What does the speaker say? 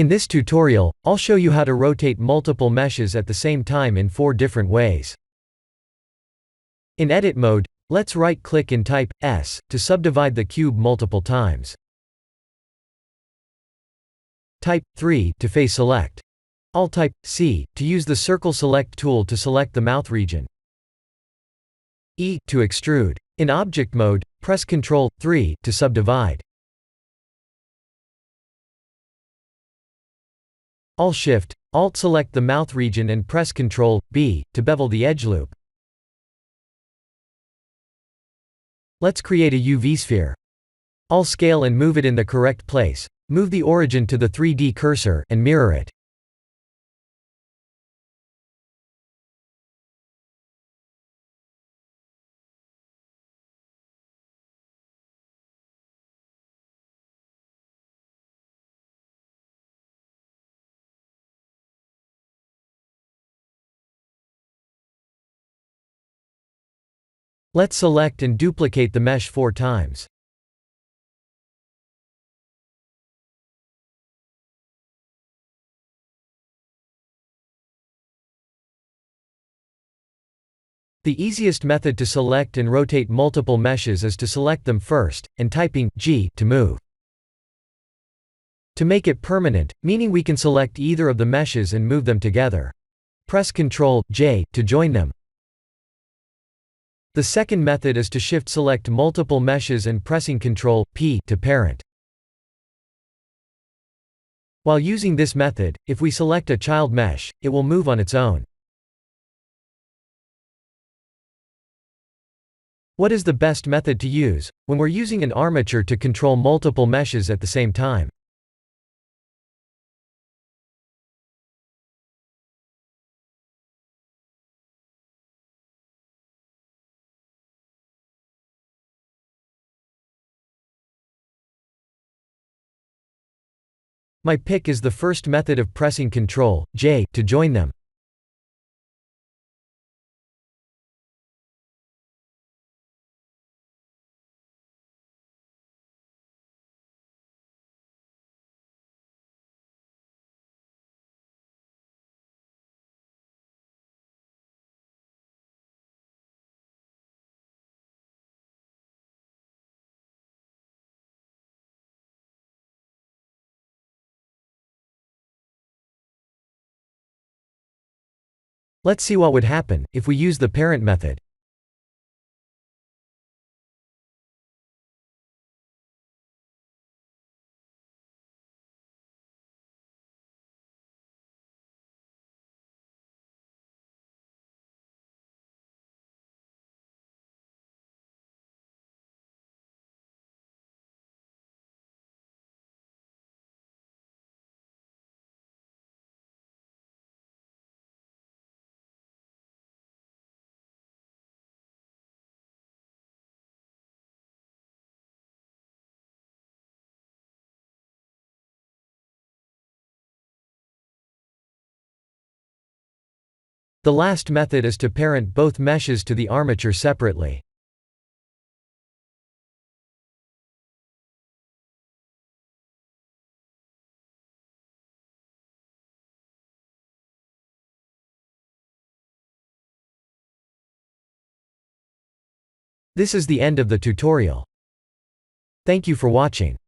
In this tutorial, I'll show you how to rotate multiple meshes at the same time in 4 different ways. In edit mode, let's right-click and type S to subdivide the cube multiple times. Type 3 to face select. I'll type C to use the circle select tool to select the mouth region. E to extrude. In object mode, press Ctrl 3 to subdivide. I'll Shift, Alt select the mouth region and press Ctrl B to bevel the edge loop. Let's create a UV sphere. I'll scale and move it in the correct place. Move the origin to the 3D cursor and mirror it. Let's select and duplicate the mesh 4 times. The easiest method to select and rotate multiple meshes is to select them first, and typing G to move. To make it permanent, meaning we can select either of the meshes and move them together. Press Ctrl J to join them. The second method is to shift select multiple meshes and pressing Ctrl P to parent. While using this method, if we select a child mesh, it will move on its own. What is the best method to use when we're using an armature to control multiple meshes at the same time? My pick is the first method of pressing Ctrl J to join them. Let's see what would happen if we use the parent method. The last method is to parent both meshes to the armature separately. This is the end of the tutorial. Thank you for watching.